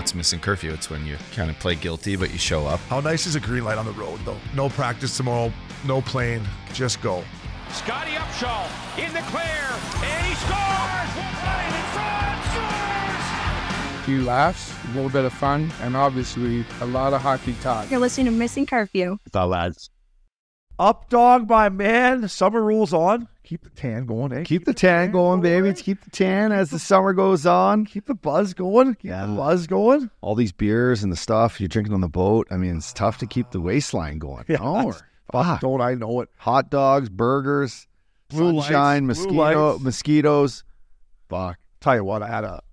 what's Missin Curfew? It's when you kind of play guilty, but you show up. How nice is a green light on the road, though? No practice tomorrow, no plane, just go. Scotty Upshaw in the clear, and he scores! Right in front, scores! A few laughs, a little bit of fun, and obviously a lot of hockey talk. You're listening to Missin Curfew. The lads. Up dog, my man. Summer rules on. Keep the tan going, eh? Keep the tan going, baby. Let's keep the tan as the summer goes on. Keep the buzz going. Keep the buzz going. All these beers and the stuff you're drinking on the boat. I mean, it's tough to keep the waistline going. Yeah, Oh, fuck. Don't I know it? Hot dogs, burgers, Blue sunshine, lights, blue lights. mosquitoes. Fuck. Tell you what,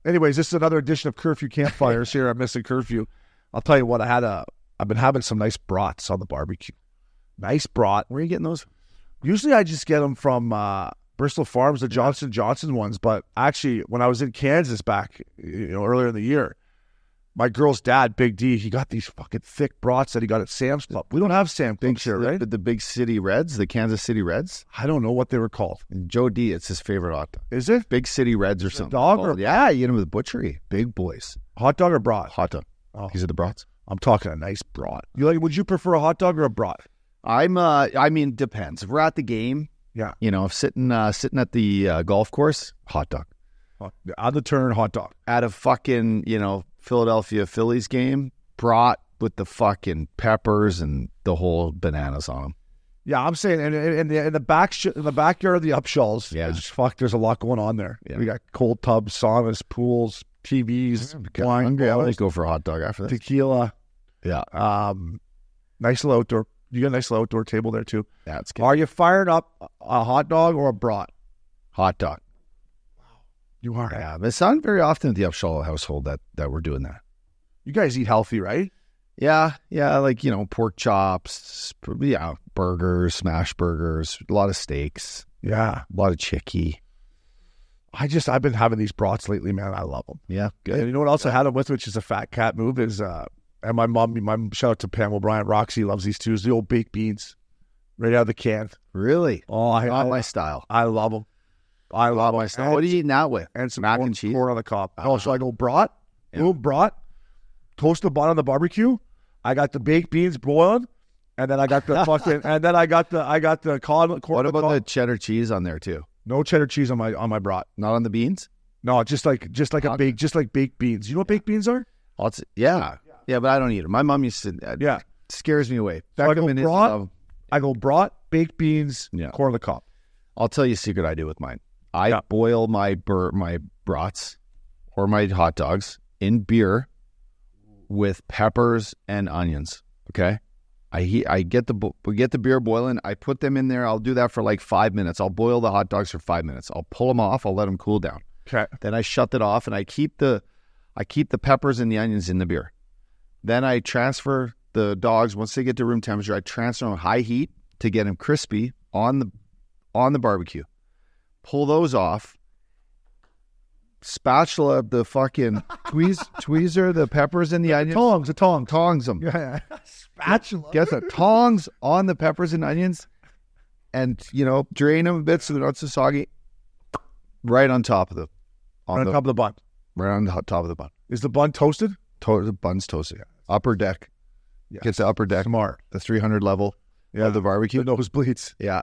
anyways, this is another edition of Curfew Campfires here at Missin Curfew. I'll tell you what, I've been having some nice brats on the barbecue. Nice brat. Where are you getting those? Usually I just get them from Bristol Farms, the Johnson Johnson ones. But actually, when I was in Kansas back, earlier in the year, my girl's dad, Big D, he got these fucking thick brats that he got at Sam's Club. We don't have Sam's Club here, right? The big city Reds, the Kansas City Reds. I don't know what they were called. And Joe D, it's his favorite hot dog. Is it? Big City Reds or something. Dog or yeah, you get them at the butchery. Big boys. hot dog or brat? Hot dog. Oh. These are the brats. I'm talking a nice brat. Would you prefer a hot dog or a brat? I mean, depends. If we're at the game, yeah. If sitting at the golf course, hot dog. On the turn, hot dog. At a fucking, Philadelphia Phillies game, brat with the fucking peppers and the whole bananas on them. Yeah, I'm saying in the backyard of the Upshaws, there's a lot going on there. Yeah. We got cold tubs, saunas, pools, TVs, wine. I would go for a hot dog after that. Tequila. Yeah. Nice little outdoor. You got a nice little outdoor table there too. That's good. Are you firing up a hot dog or a brat? Hot dog. Wow. You are. Yeah, but it's not very often at the Upshaw household that we're doing that. You guys eat healthy, right? Yeah, like, pork chops, burgers, smash burgers, a lot of steaks. Yeah. A lot of chicky. I've been having these brats lately, man. I love them. Yeah, good. And you know what else I had them with, which is a fat cat move, is, and my mom, shout out to Pam O'Brien, Roxy loves these too, is the old baked beans right out of the can. Really? Oh, not my style. I love them. I love my style. What are you eating that with? And some mac and cheese? Corn on the cob. Oh, so I go brat, brat, toast the bun on the barbecue. I got the baked beans boiling, and then I got the fucking, and then I got the corn. What about the cheddar cheese on there too? No cheddar cheese on my brat. Not on the beans? No, just like baked beans. You know what baked beans are? Yeah, but I don't eat them. My mom used to. It scares me away. So I go brat, baked beans, corn on the cob. I'll tell you a secret I do with mine. I boil my brats or my hot dogs in beer with peppers and onions. Okay, I get the beer boiling. I put them in there. I'll do that for like 5 minutes. I'll boil the hot dogs for 5 minutes. I'll pull them off. I'll let them cool down. Okay. Then I shut it off and I keep the peppers and the onions in the beer. Then I transfer the dogs once they get to room temperature. I transfer them on high heat to get them crispy on the barbecue. Pull those off. Spatula the fucking tweezer the peppers and the onions. The tongs. Tongs them. Yeah. Spatula. Get the tongs on the peppers and onions and, drain them a bit so they're not so soggy. Right on top of the top of the bun. Right on the top of the bun. Is the bun toasted? The bun's toasted. Yeah. Upper deck. Yeah. Gets the upper deck. Smart. The 300 level of the barbecue. The nosebleeds. Yeah.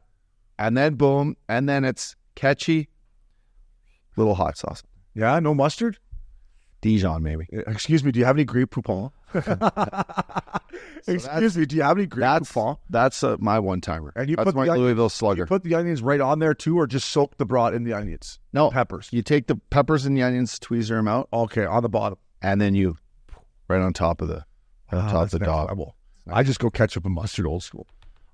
And then boom. And then it's catchy. Little hot sauce. Yeah, no mustard? Dijon, maybe. Excuse me, do you have any Grey Poupon? Excuse me, do you have any Grey Poupon? That's my one-timer. And you that's my Louisville Slugger. You put the onions right on there too, or just soak the brat in the onions? No. Peppers. You take the peppers and the onions, tweezer them out. Okay, on the bottom. And then you, right on top of the dog. I just go ketchup and mustard old school.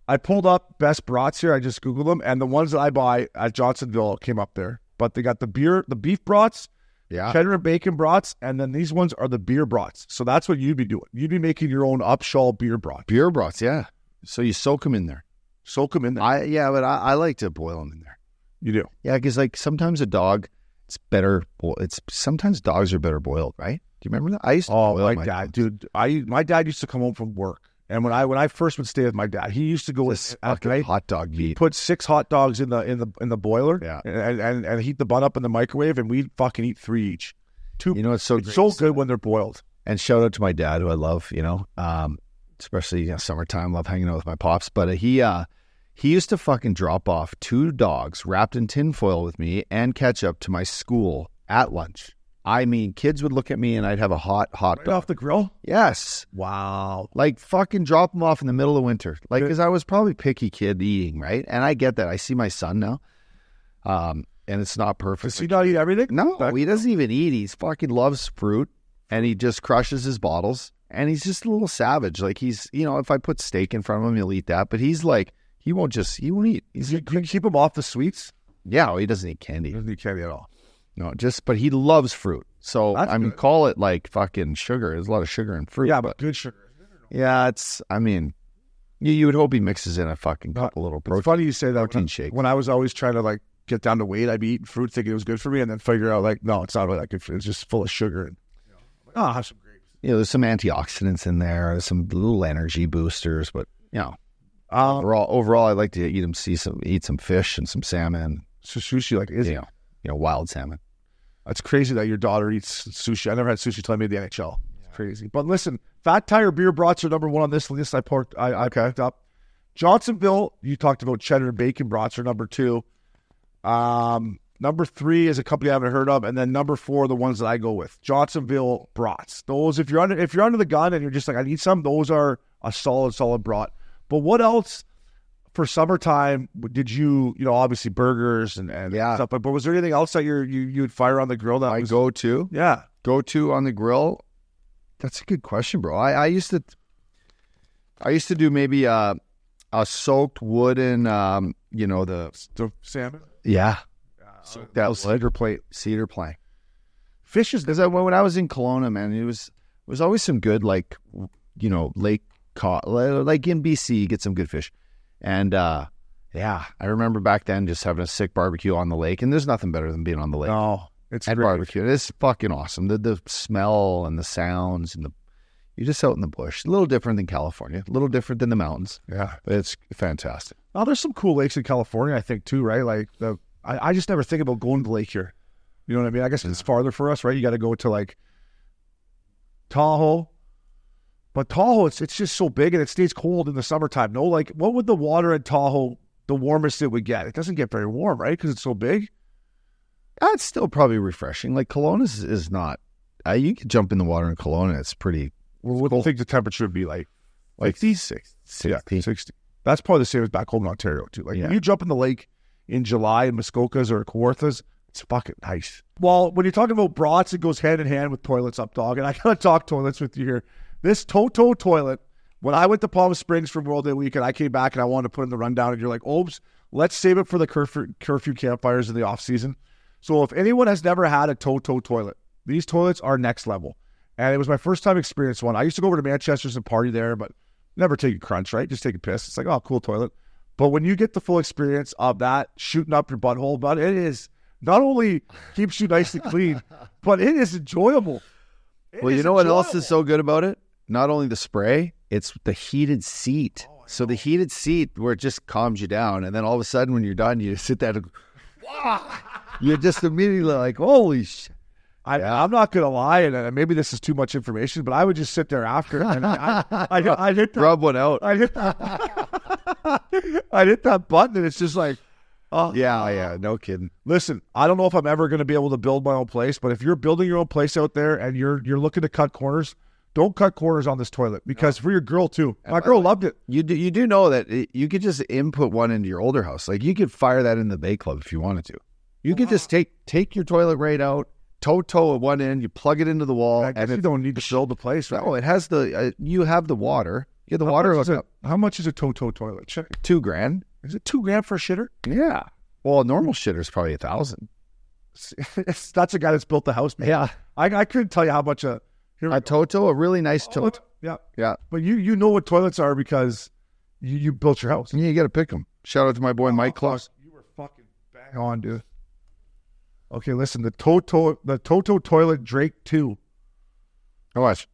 I pulled up best brats here. I just Googled them. And the ones that I buy at Johnsonville came up there. But they got the beef brats, cheddar and bacon brats, and then these ones are the beer brats. So that's what you'd be doing. You'd be making your own Upshaw beer brat. Beer brats, yeah. So you soak them in there. But I like to boil them in there. You do? Yeah, because like sometimes a dog, it's better. Sometimes dogs are better boiled, right? Do you remember that? I used to boil my dad, dude. My dad used to come home from work. And when I first would stay with my dad, he used to go with hot dog meat. He'd put 6 hot dogs in the boiler, and heat the bun up in the microwave, and we'd fucking eat 3 each. It's so good when they're boiled. And shout out to my dad, who I love, especially summertime, love hanging out with my pops. But he used to fucking drop off 2 dogs wrapped in tinfoil with me and ketchup to my school at lunch. I mean, kids would look at me and I'd have a hot right dog. Off the grill? Yes. Wow. Like fucking drop them off in the middle of winter. Like, because I was probably picky kid eating, right? And I get that. I see my son now. And it's not perfect. Does he not eat everything? No, he doesn't even eat. He fucking loves fruit. And he just crushes his bottles. And he's just a little savage. Like, he's, if I put steak in front of him, he'll eat that. But he's like, he won't eat. You keep him off the sweets? Yeah, he doesn't eat candy. He doesn't eat candy at all. No, but he loves fruit. So, That's call it like fucking sugar. There's a lot of sugar in fruit. Yeah, but good sugar. Yeah, you would hope he mixes in a fucking couple little protein. It's funny you say that. Protein shake. When I was always trying to like get down to weight, I'd be eating fruit thinking it was good for me and then figure out like, no, it's not really that good for me. It's just full of sugar. And, I'll have some grapes. There's some antioxidants in there. There's some little energy boosters, but overall, I like to eat some fish and some salmon. So sushi, like, is wild salmon. It's crazy that your daughter eats sushi. I never had sushi until I made the NHL. It's crazy. But listen, Fat Tire beer brats are number 1 on this list. I picked up. Johnsonville, you talked about cheddar and bacon brats are number 2. Number 3 is a company I haven't heard of, and then number 4 are the ones that I go with. Johnsonville brats. Those, if you're under the gun and you're just like, I need some, those are a solid brat. But what else for summertime did you obviously burgers and stuff, but was there anything else that you'd fire on the grill that was go to? Yeah. Go to on the grill? That's a good question, bro. I used to do maybe a soaked wooden the salmon? Yeah. That was cedar plank. Fish is when I was in Kelowna, man, it was always some good lake caught, like in BC, you get some good fish. And I remember back then just having a sick barbecue on the lake, and there's nothing better than being on the lake. No, it's and great. Barbecue. It's fucking awesome. The smell and the sounds and you're just out in the bush. A little different than California, a little different than the mountains. Yeah, but it's fantastic. Oh, there's some cool lakes in California, I think too, right? Like I just never think about going to the lake here. You know what I mean? I guess it's farther for us, right? You got to go to like Tahoe. But Tahoe, it's just so big and it stays cold in the summertime. No, like what would the water at Tahoe, the warmest it would get? It doesn't get very warm, right? Because it's so big. It's still probably refreshing. Like Kelowna is not. You could jump in the water in Kelowna. It's pretty. Well, what do you think the temperature would be like? 50? 60. Yeah, 60. That's probably the same as back home in Ontario too. Like when you jump in the lake in July in Muskokas or Kawarthas, it's fucking nice. Well, when you're talking about brats, it goes hand in hand with toilets up, dog. And I gotta talk toilets with you here. This Toto toilet, when I went to Palm Springs for World Day weekend, I came back and I wanted to put in the rundown, and you're like, Obes, let's save it for the curfew campfires in the off season. So if anyone has never had a Toto toilet, these toilets are next level. And it was my first time experiencing one. I used to go over to Manchester's and party there, but never take a crunch, right? Just take a piss. It's like, oh, cool toilet. But when you get the full experience of that shooting up your butthole, but it is not only keeps you nice and clean, but it is enjoyable. Well, you know what else is so good about it? Not only the spray, it's the heated seat. So the heated seat where it just calms you down. And then all of a sudden when you're done, you sit there and you're just immediately like, holy shit. I'm not going to lie, and maybe this is too much information, but I would just sit there after and I hit that, rub one out. I hit that button and it's just like, oh. Yeah, no kidding. Listen, I don't know if I'm ever going to be able to build my own place, but if you're building your own place out there and you're looking to cut corners, don't cut corners on this toilet because for your girl too. My girl loved it. You do know that you could just input one into your older house. Like you could fire that in the Bay Club if you wanted to. You could just take your toilet right out, toe at one end, you plug it into the wall, and you don't need to build the place, right? No, it has the. You have the water. You have the water hooked up. How much is a Toto toilet? Check. $2,000. Is it $2,000 for a shitter? Yeah. Well, a normal shitter is probably $1,000. That's a guy that's built the house, man. Yeah. I couldn't tell you how much a Toto, a really nice toilet. Yeah. But you know what toilets are because you built your house. Yeah, you got to pick them. Shout out to my boy Mike Kloss. You were fucking bang on, dude. Okay, listen, the Toto toilet Drake 2. How much?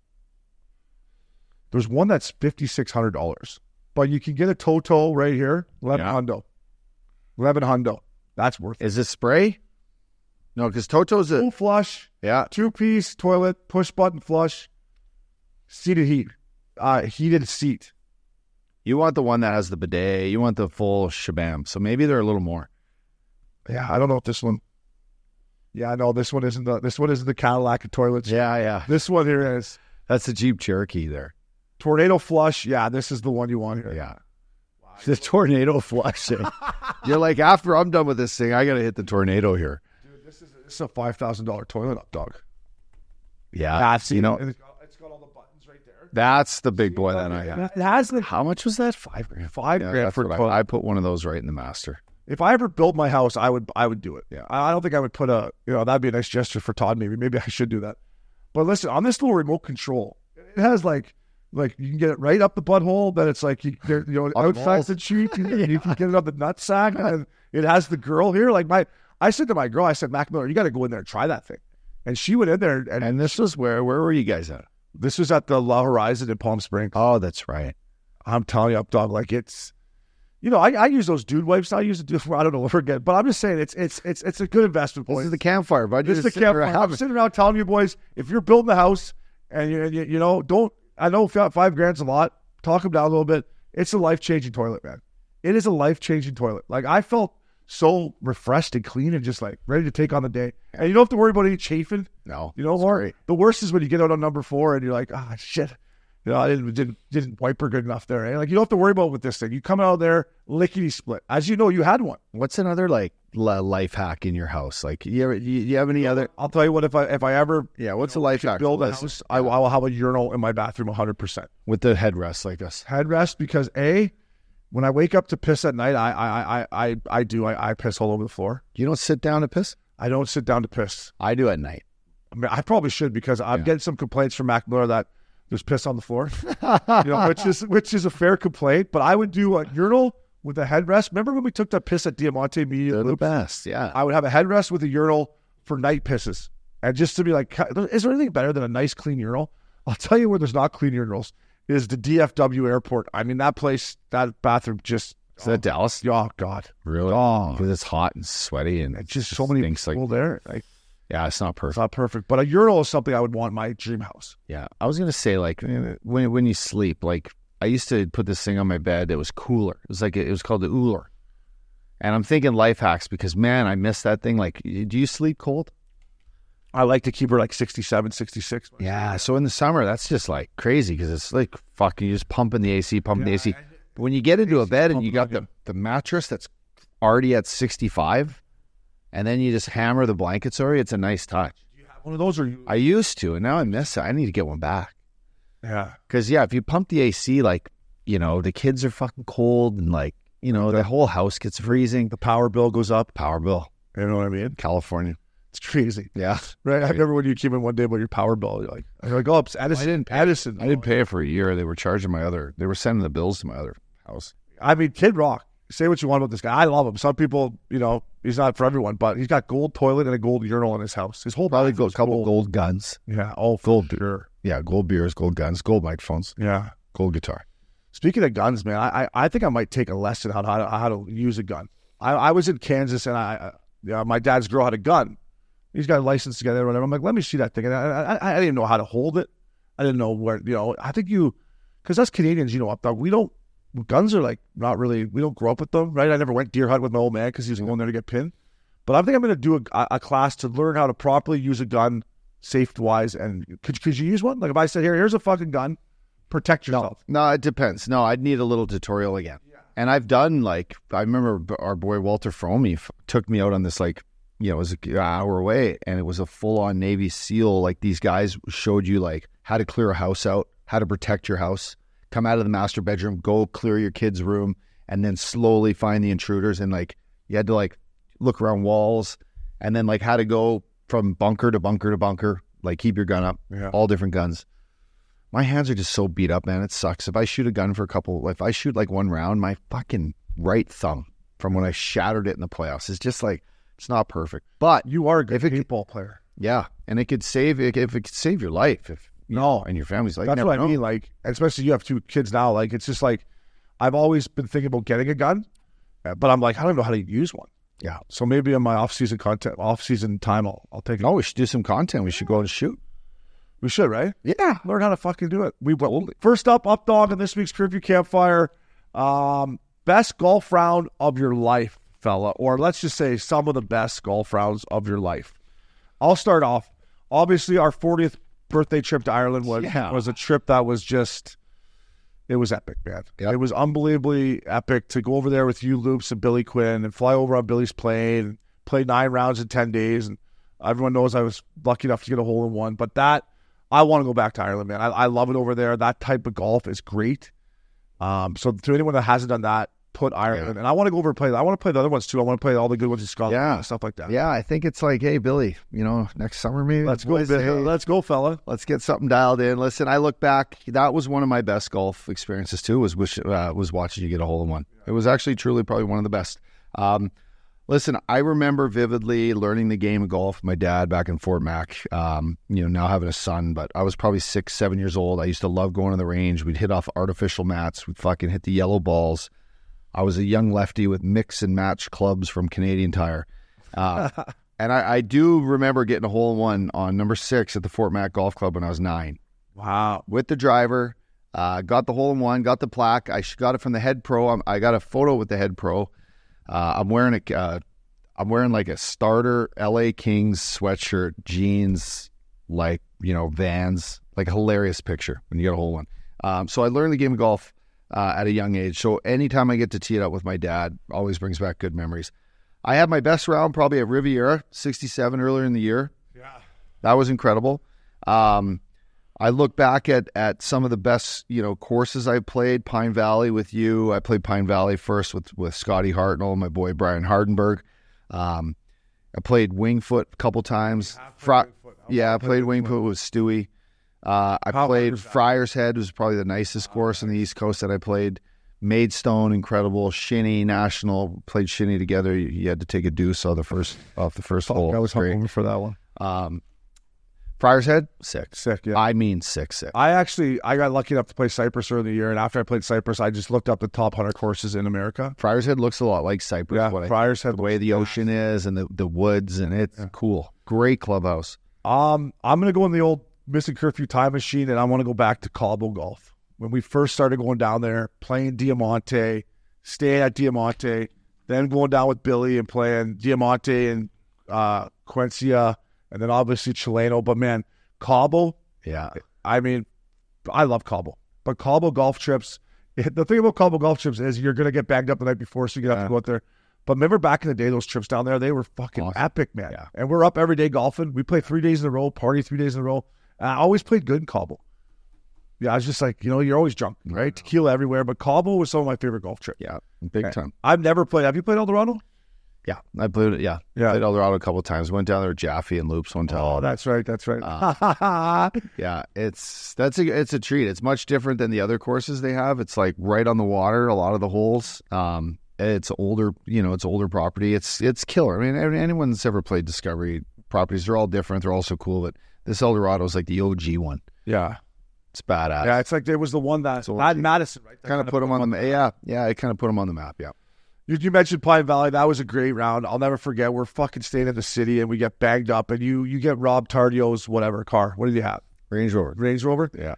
There's one that's $5,600, but you can get a Toto right here, 11 hundo. That's worth it. Is it spray? No, because Toto's a full flush. Yeah. 2-piece toilet, push button flush. Seated heat. Heated seat. You want the one that has the bidet. You want the full shabam. So maybe they're a little more. Yeah, I don't know if this one. Yeah, no, this one isn't the Cadillac of toilets. Yeah. This one here is. That's the Jeep Cherokee there. Tornado flush. Yeah, this is the one you want here. Yeah. The tornado flush. You're like, after I'm done with this thing, I got to hit the tornado here. Dude, this is a $5,000 toilet up, dog. Yeah. That's, you know, it's got all the buttons right there. That's the big boy that I got. It has the, how much was that? $5,000. $5,000 for a toilet. I put one of those right in the master. If I ever built my house, I would do it. Yeah. I don't think I would put that'd be a nice gesture for Todd. Maybe I should do that. But listen, on this little remote control, it has like you can get it right up the butthole. Then it's like outside the cheek. You can get it up the nutsack, and it has the girl here. I said to my girl, I said, Mac Miller, you got to go in there and try that thing. And she went in there, and this was where were you guys at? This was at the La Horizon in Palm Springs. Oh, that's right. I'm telling you, up dog, like it's. I use those dude wipes. I use it. I don't know, forget. But I'm just saying, it's a good investment. This is the campfire, bud. This is the campfire. I'm sitting around telling you boys, if you're building a house and you don't. I know $5,000's a lot. Talk them down a little bit. It's a life-changing toilet, man. It is a life-changing toilet. Like, I felt so refreshed and clean and just like ready to take on the day. And you don't have to worry about any chafing. No, Laurie. The worst is when you get out on number 4 and you're like, shit. I didn't wipe her good enough there. Eh? Like, you don't have to worry about with this thing. You come out there lickety split. As you know, you had one. What's another like life hack in your house? Like, you have any other? I'll tell you what. If I ever what's a life hack? Build a house, I will have a urinal in my bathroom 100% with the headrest like this. Headrest because when I wake up to piss at night, I piss all over the floor. You don't sit down to piss? I don't sit down to piss. I do at night. I mean, I probably should because I'm getting some complaints from Mac Miller that there's piss on the floor, which is a fair complaint. But I would do a urinal with a headrest. Remember when we took that piss at Diamante Media? They're the best, yeah. I would have a headrest with a urinal for night pisses. And just to be like, is there anything better than a nice clean urinal? I'll tell you where there's not clean urinals is the DFW airport. I mean, that place, that bathroom just... Is that Dallas? Oh, God. Really? Oh. Because it's hot and sweaty and it's just so many people there. Like, yeah, it's not perfect. It's not perfect. But a urinal is something I would want in my dream house. Yeah. I was going to say, like, when you sleep, like, I used to put this thing on my bed that was cooler. It was called the Ooler. And I'm thinking life hacks because, man, I miss that thing. Like, do you sleep cold? I like to keep her like 67, 66. Yeah. So in the summer, that's just like crazy because it's like fucking, you're just pumping the AC. But when you get into a bed and you got the mattress that's already at 65, and then you just hammer the blankets over, it's a nice touch. Do you have one of those? I used to, and now I miss it. I need to get one back. Yeah. Because, if you pump the AC, like, the kids are fucking cold and, like, the whole house gets freezing. The power bill goes up. Power bill. You know what I mean? California. It's crazy. Yeah. Right? I remember when you came in one day about your power bill. You're like, oh, it's Edison. I didn't pay it for a year. They were charging they were sending the bills to my other house. I mean, Kid Rock. Say what you want about this guy. I love him. Some people, he's not for everyone, but he's got gold toilet and a gold urinal in his house. His whole probably a couple gold guns. Yeah, all gold beer. Yeah, gold beers, gold guns, gold microphones. Yeah, gold guitar. Speaking of guns, man, I think I might take a lesson on how to use a gun. I was in Kansas and my dad's girl had a gun. He's got a license together or whatever. I'm like, let me see that thing. And I didn't even know how to hold it. I didn't know where. I think because us Canadians, up dog, we don't. Guns are like not really, we don't grow up with them, right? I never went deer hunt with my old man because he was going there to get pinned. But I think I'm going to do a class to learn how to properly use a gun, safe-wise. And could you use one? Like if I said, here's a fucking gun, protect yourself. No, it depends. No, I'd need a little tutorial again. Yeah. And I've done I remember our boy Walter Fromey took me out on this it was an hour away and it was a full-on Navy SEAL. Like these guys showed you like how to clear a house out, how to protect your house. Come out of the master bedroom, go clear your kid's room, and then slowly find the intruders. And like you had to like look around walls, and then like how to go from bunker to bunker to bunker. Like keep your gun up, all different guns. My hands are just so beat up, man. It sucks. If I shoot a gun if I shoot like one round, my fucking right thumb from when I shattered it in the playoffs is just like it's not perfect. But you are a good paintball player, yeah, and it could save if it could save your life if. No, and your family's like, that's what I mean. Like, especially you have 2 kids now. Like, it's just like, I've always been thinking about getting a gun, but I'm like, I don't know how to use one. Yeah. So maybe in my off-season time, I'll take it. No, we should do some content. We should go out and shoot. We should, right? Yeah. Learn how to fucking do it. We will. First up dog in this week's Curfew Campfire. Best golf round of your life, fella. Or let's just say some of the best golf rounds of your life. I'll start off. Obviously, our 40th birthday trip to Ireland was a trip that was just, it was epic, man. Yep. It was unbelievably epic to go over there with you, Loops, and Billy Quinn and fly over on Billy's plane, play 9 rounds in 10 days. And everyone knows I was lucky enough to get a hole-in-one. But I want to go back to Ireland, man. I love it over there. That type of golf is great. So to anyone that hasn't done that, put Ireland. Yeah. And I want to go over and play that. I want to play the other ones too. I want to play all the good ones in Scotland and stuff like that. Yeah, I think it's like, hey, Billy, next summer maybe? Let's go, Billy. Let's go, fella. Let's get something dialed in. Listen, I look back. That was one of my best golf experiences too, was watching you get a hole-in-one. It was actually truly probably one of the best. Listen, I remember vividly learning the game of golf with my dad back in Fort Mac, now having a son, but I was probably 6, 7 years old. I used to love going to the range. We'd hit off artificial mats. We'd fucking hit the yellow balls. I was a young lefty with mix and match clubs from Canadian Tire. And I do remember getting a hole-in-one on number 6 at the Fort Mac Golf Club when I was 9. Wow. With the driver, got the hole-in-one, got the plaque. I got it from the head pro. I got a photo with the head pro. I'm wearing like a starter LA Kings sweatshirt, jeans, Vans, like a hilarious picture when you get a hole-in-one. So I learned the game of golf at a young age. So anytime I get to tee it up with my dad, always brings back good memories. I had my best round probably at Riviera, 67 earlier in the year. Yeah. That was incredible. I look back at some of the best, courses I played. Pine Valley with you. I played Pine Valley first with Scotty Hartnell, my boy Brian Hardenberg. I played Wingfoot a couple times. I played Wingfoot with Stewie. I played Friars Head, was probably the nicest course on the East Coast that I played. Maidstone, incredible. Shinny, National, played Shinny together. You had to take a deuce off the first hole. I was hoping for that one. Friars Head, sick. Yeah. I mean sick. I got lucky enough to play Cypress early in the year, and after I played Cypress, I just looked up the top 100 courses in America. Friars Head looks a lot like Cypress. Yeah, Friars Head. The way the ocean is and the woods, and it's cool. Great clubhouse. I'm going to go in the old Missin Curfew time machine, and I want to go back to Cobble Golf. When we first started going down there, playing Diamante, staying at Diamante, then going down with Billy and playing Diamante and Quencia, and then obviously Chileno. But man, Cobble, I mean, I love Cobble. But Cobble golf trips, the thing about Cobble golf trips is you're going to get banged up the night before, so you have to go out there. But remember back in the day, those trips down there, they were fucking epic, man. Yeah. And we're up every day golfing. We play 3 days in a row, party 3 days in a row. I always played good in Cobble. Yeah, I was just like, you're always drunk, right? Tequila everywhere. But Cobble was some of my favorite golf trips. Yeah, big time. I've never played. Have you played Eldorado? Yeah, I played it. Yeah. Played Eldorado a couple of times. Went down there with Jaffe and Loops one time. Oh, that's right. Yeah, it's a treat. It's much different than the other courses they have. It's like right on the water. A lot of the holes. It's older. It's older property. It's killer. I mean, anyone that's ever played Discovery properties, they're all different. They're all so cool. But this Eldorado is like the OG one. Yeah. It's badass. Yeah, it's like there was the one that Madison, right? Kind of put them on the map. Yeah, it kind of put them on the map. Yeah. You mentioned Pine Valley. That was a great round. I'll never forget. We're fucking staying in the city, and we get banged up, and you get Rob Tardio's whatever car. What did you have? Range Rover. Yeah.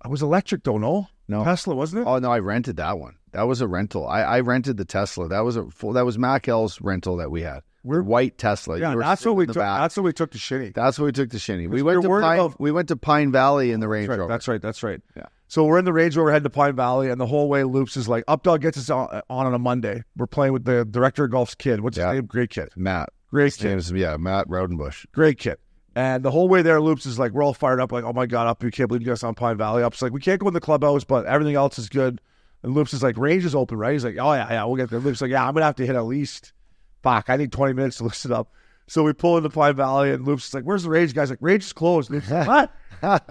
It was electric, though, no? Tesla, wasn't it? Oh, no, I rented that one. That was a rental. I rented the Tesla. That was Mac L's rental that we had. White Tesla. Yeah, that's what we took. That's what we took to Shinny. That's what we took to Shinny. We went to Pine Valley in the Range Rover. That's right. Yeah. So we're in the Range Rover heading to Pine Valley, and the whole way Loops is like, Updog gets us on a Monday. We're playing with the director of golf's kid. What's his name? Great kid. Matt. Great kid. Matt Rodenbush. Great kid. And the whole way there, Loops is like, we're all fired up, like, oh my God, we can't believe you guys on Pine Valley. Up's like, we can't go in the clubhouse, but everything else is good. And Loops is like, range is open, right? He's like, oh yeah, we'll get there. Loops is like, I'm going to have to hit at least, I need 20 minutes to listen up. So we pull into Pine Valley, and Loops is like, where's the range? Guy's like, range is closed. And he's like, what?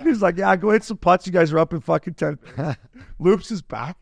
He's like, yeah, go hit some putts. You guys are up in fucking 10 minutes. Loops is back.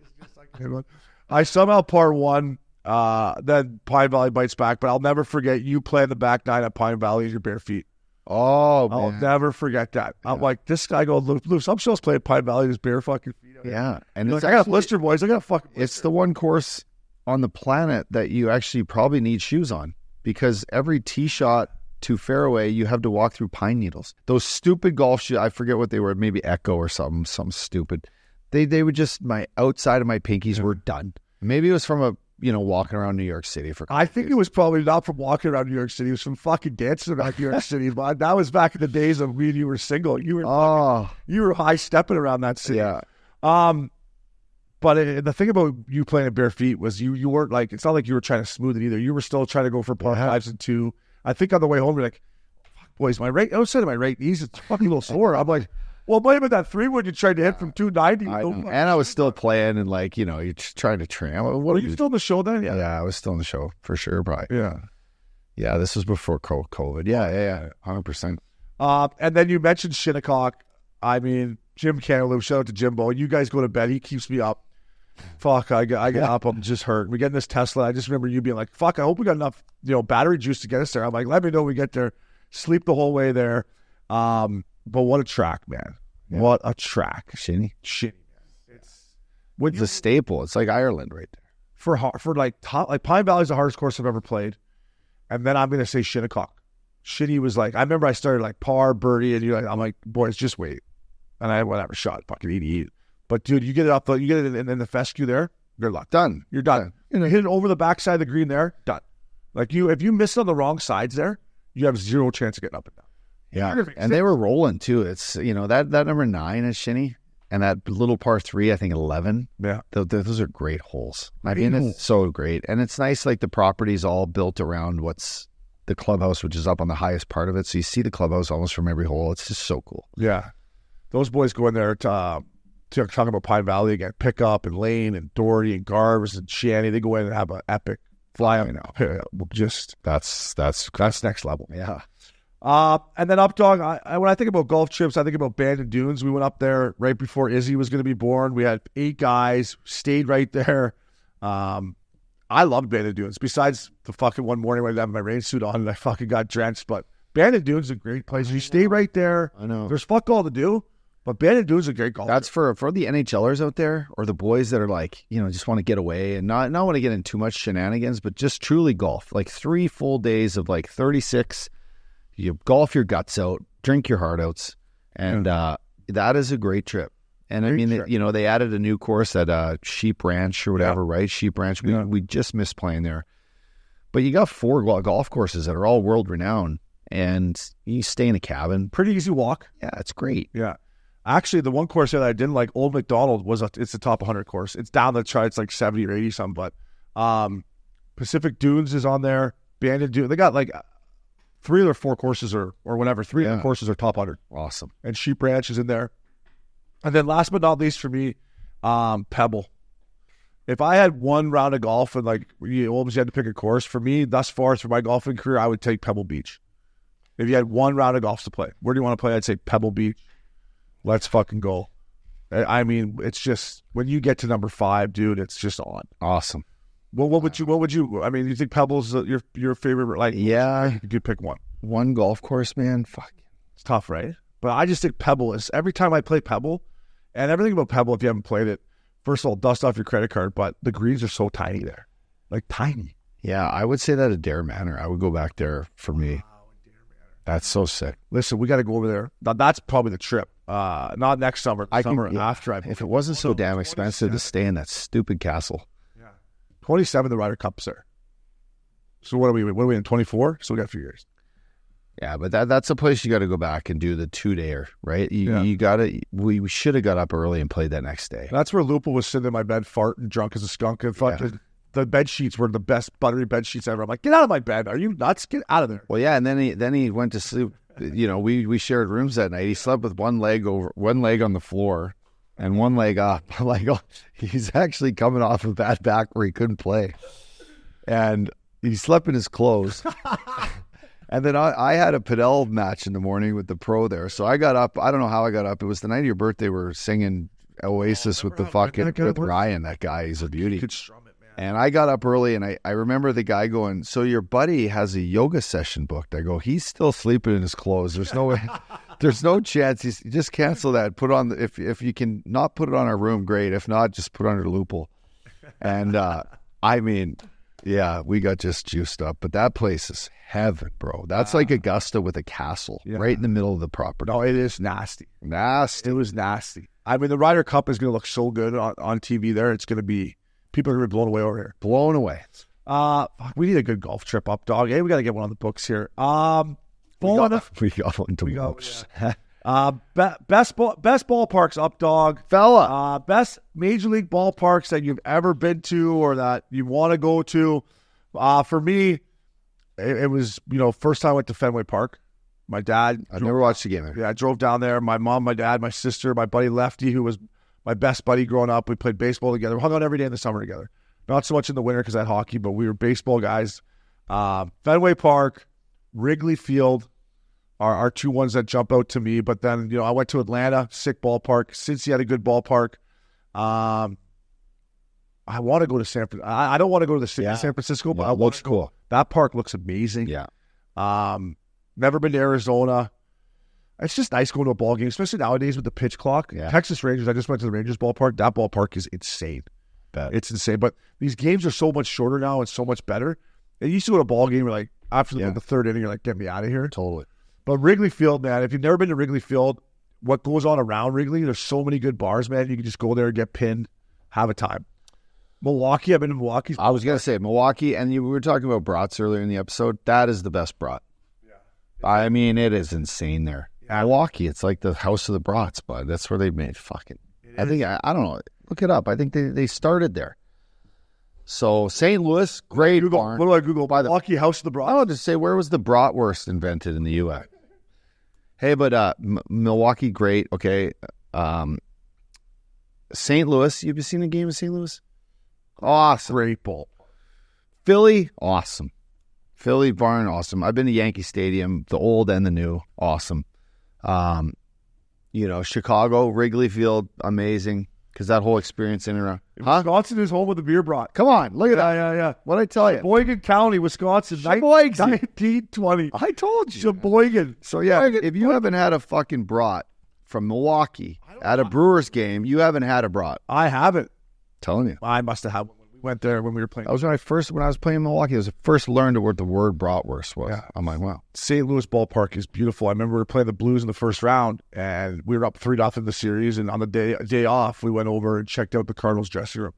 I somehow par one. Then Pine Valley bites back, but I'll never forget you playing the back nine at Pine Valley in your bare feet. Oh, man. I'll never forget that. Yeah. I'm like, this guy goes, Loops, I'm supposed to play at Pine Valley in his bare fucking feet. Yeah. And it's like, I got a blister, boys. I got a fucking blister. It's the one course on the planet that you actually probably need shoes on, because every tee shot to Fairway, you have to walk through pine needles. Those stupid golf shoes, I forget what they were, maybe Echo or something stupid. They would just, my outside of my pinkies were done. Maybe it was from walking around New York City for. I think it was probably not from walking around New York City. It was from fucking dancing around New York City. But that was back in the days of when you were single. You were high stepping around that city. Yeah. But the thing about you playing at bare feet was you weren't like, it's not like you were trying to smooth it either. You were still trying to go for par fives and 2. I think on the way home you're like, fuck, boys, outside of my right knees, it's fucking a little sore. I'm like, well, might have been that 3-wood you tried to hit from 290. And I was still playing, and you're just trying to train. Were you still in the show then? Yeah, I was still in the show for sure, probably. Yeah, this was before COVID. Yeah, 100%. And then you mentioned Shinnecock. I mean, Jim Cantaloupe, shout out to Jimbo. You guys go to bed. He keeps me up. Fuck, I get up. I'm just hurt. We get in this Tesla. I just remember you being like, fuck, I hope we got enough battery juice to get us there. I'm like, let me know when we get there. Sleep the whole way there. But what a track, man. Yeah. What a track. Shinny, man. It's a staple. It's like Ireland right there. For Pine Valley's the hardest course I've ever played. And then I'm going to say Shinnecock. Shinny was like, I remember I started like par, birdie, and I'm like, boys, just wait. And I whatever shot fucking 88. But dude, you get it up, you get it in the fescue there, good luck. Done. You're done. Hit it over the backside of the green there, done. Like if you miss it on the wrong sides there, you have zero chance of getting up and down. Yeah, and they were rolling too. It's that number 9 is Shinny, and that little par 3, I think 11. Yeah, those are great holes. I mean, it's so great, and it's nice. Like the property's all built around what's the clubhouse, which is up on the highest part of it, so you see the clubhouse almost from every hole. It's just so cool. Yeah, those boys go in there to talk about Pine Valley again. Pickup and Lane and Doherty and Garvers and Shanny. They go in and have an epic fly up. Just that's next level. Yeah. And then Up Dog, when I think about golf trips, I think about Bandon Dunes. We went up there right before Izzy was going to be born. We had 8 guys, stayed right there. I loved Bandon Dunes. Besides the fucking one morning when I didn't have my rain suit on and I fucking got drenched. But Bandon Dunes is a great place. You stay right there. I know. There's fuck all to do, but Bandon Dunes is a great golf That's trip. for the NHLers out there, or the boys that are like, just want to get away and not want to get in too much shenanigans, but just truly golf. Like 3 full days of like 36. You golf your guts out, drink your heart outs, and that is a great trip. And they added a new course at Sheep Ranch or whatever, right? Sheep Ranch. We just missed playing there. But you got 4 golf courses that are all world renowned, and you stay in a cabin. Pretty easy walk. Yeah, it's great. Yeah. Actually, the one course that I didn't like, Old McDonald, it's the top 100 course. It's down the chart. It's like 70 or 80 something. But Pacific Dunes is on there. Bandon Dunes. They got like 3 or 4 courses or whatever. 3 of the courses are top 100. Awesome. And Sheep Ranch is in there. And then last but not least for me, Pebble. If I had one round of golf and you almost had to pick a course, for me, thus far through my golfing career, I would take Pebble Beach. If you had one round of golf to play, where do you want to play? I'd say Pebble Beach. Let's fucking go. I mean, it's just, when you get to number 5, dude, it's just on. Awesome. Well, what would you, I mean, you think Pebble's your favorite, yeah. You could pick one. One golf course, man, fuck. It's tough, right? But I just think Pebble is, every time I play Pebble, and everything about Pebble, if you haven't played it, first of all, dust off your credit card, but the greens are so tiny there. Like tiny. Yeah, I would say that Adair Manor. I would go back there for me. Wow, Adair Manor. That's so sick. Listen, we got to go over there. Now, that's probably the trip. Not next summer, after. If it wasn't so damn expensive to stay in that stupid castle. Yeah. 27, the Ryder Cup's there. So what are we in, 24? So we got a few years. Yeah, but that's a place you got to go back and do the 2-dayer, right? You got to. We should have got up early and played that next day. That's where Lupa was sitting in my bed, farting, drunk as a skunk, and fucking the bed sheets were the best buttery bed sheets ever. I'm like, get out of my bed! Are you nuts? Get out of there! Well, yeah, and then he went to sleep. We shared rooms that night. He slept with one leg on the floor, and one leg up. Like he's actually coming off a bad back where he couldn't play, and he slept in his clothes. And then I had a padel match in the morning with the pro there. So I got up. I don't know how I got up. It was the night of your birthday. We were singing Oasis with Ryan. That guy, he's a beauty. You could strum it, man. And I got up early, and I remember the guy going, so your buddy has a yoga session booked. I go, he's still sleeping in his clothes. There's no way. There's no chance. He's just cancel that. Put on if you can not put it on our room, great. If not, just put it under Lupul. And I mean, Yeah, we got just juiced up. But that place is heaven, bro. That's like Augusta with a castle right in the middle of the property. No, it is nasty. Nasty. It was nasty. I mean, the Ryder Cup is going to look so good on TV there. It's going to be, people are going to be blown away over here. Blown away. We need a good golf trip up, dog. Hey, we got to get one on the books here. We got one to books. Best ballparks up, dog. Fella. Best major league ballparks that you've ever been to or that you want to go to. For me, it was, first time I went to Fenway Park. My dad. I've never watched the game there. Yeah, I drove down there. My mom, my dad, my sister, my buddy Lefty, who was my best buddy growing up. We played baseball together. We hung out every day in the summer together. Not so much in the winter because I had hockey, but we were baseball guys. Fenway Park, Wrigley Field are two ones that jump out to me. But then, I went to Atlanta, sick ballpark. Cincy had a good ballpark. I want to go to San Francisco. I don't want to go to the city of San Francisco, but it looks cool. That park looks amazing. Yeah. Never been to Arizona. It's just nice going to a ball game, especially nowadays with the pitch clock. Yeah. Texas Rangers, I just went to the Rangers ballpark. That ballpark is insane. It's insane. But these games are so much shorter now and so much better. And you used to go to a ball game, you're like, after the third inning, you're like, get me out of here. Totally. But Wrigley Field, man, if you've never been to Wrigley Field, what goes on around Wrigley, there's so many good bars, man. You can just go there and get pinned, have a time. Milwaukee, I've been to Milwaukee. I was going to say Milwaukee, and we were talking about brats earlier in the episode. That is the best brat. I mean, it is insane there. Yeah. Milwaukee, it's like the house of the brats, bud. That's where they made fucking. I think, I don't know. Look it up. I think they started there. So, St. Louis, great barn. What do I Google? By the Milwaukee House of the Brats? I want to say, where was the bratwurst invented in the U.S.? Hey, but Milwaukee, great. Okay. St. Louis, you've seen a game of St. Louis? Awesome. Great ball. Philly, awesome. Philly barn, awesome. I've been to Yankee Stadium, the old and the new, awesome. Chicago, Wrigley Field, amazing. Because that whole experience in and around. Wisconsin is home with the beer brat. Come on, look at that. Yeah. What'd I tell you? Sheboygan County, Wisconsin, Sheboygan. 1920. I told you. Sheboygan. So, if you haven't had a fucking brat from Milwaukee at a Brewers game, you haven't had a brat. I haven't. Telling you. I must have had one when we went there when we were playing. That was when I was playing in Milwaukee. I was the first learned what the word bratwurst was. Yeah. I'm like, wow. St. Louis ballpark is beautiful. I remember we were playing the Blues in the first round, and we were up 3-0 in the series. And on the day off, we went over and checked out the Cardinals dressing room.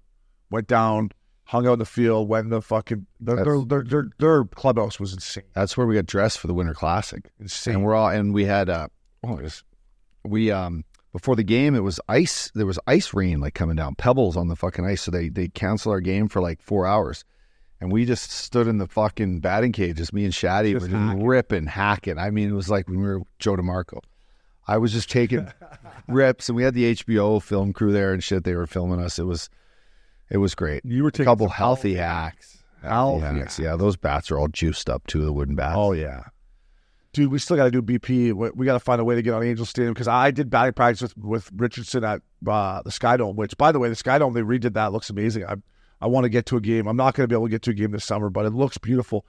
Went down, hung out in the field. Went in the fucking their clubhouse was insane. That's where we got dressed for the Winter Classic. Insane. And we had before the game, it was ice. There was ice rain coming down, pebbles on the fucking ice. So they canceled our game for 4 hours. And we just stood in the fucking batting cage. Just me and Shaddy were just ripping, hacking. I mean, it was like when we were Joe DeMarco. I was just taking rips, and we had the HBO film crew there and shit. They were filming us. It was great. You were taking a couple healthy hacks. Hacks. Yeah, those bats are all juiced up too, the wooden bats. Oh, yeah. Dude, we still got to do BP. We got to find a way to get on Angel Stadium because I did batting practice with Richardson at the Skydome, which, by the way, the Skydome, they redid that. It looks amazing. I want to get to a game. I'm not going to be able to get to a game this summer, but it looks beautiful.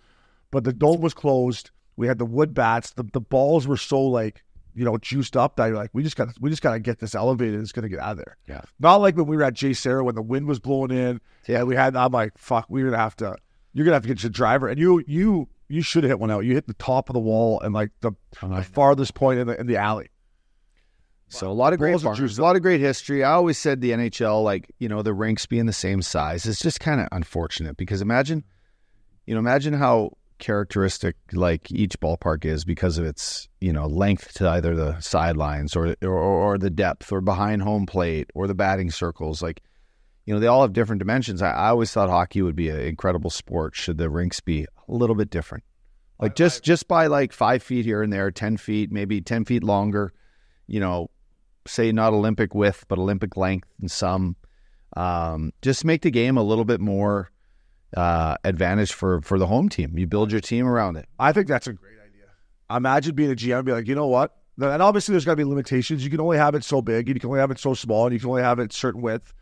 But the dome was closed. We had the wood bats. The balls were so juiced up that you're like, we just got to get this elevated. It's going to get out of there. Yeah. Not like when we were at J. Sarah when the wind was blowing in. Yeah. I'm like, fuck, you're going to have to get your driver. And you should have hit one out. You hit the top of the wall and the farthest point in the alley. So a lot of great farmers, a lot of great history. I always said the NHL, the rinks being the same size, is just kind of unfortunate because imagine how characteristic each ballpark is because of its length to either the sidelines or the depth or behind home plate or the batting circles. They all have different dimensions. I always thought hockey would be an incredible sport should the rinks be a little bit different. Just by 5 feet here and there, 10 feet, maybe 10 feet longer, say not Olympic width, but Olympic length in some. Just make the game a little bit more advantage for the home team. You build your team around it. I think that's a great idea. Imagine being a GM and be like, you know what? And obviously there's got to be limitations. You can only have it so big, you can only have it so small, and you can only have it certain width.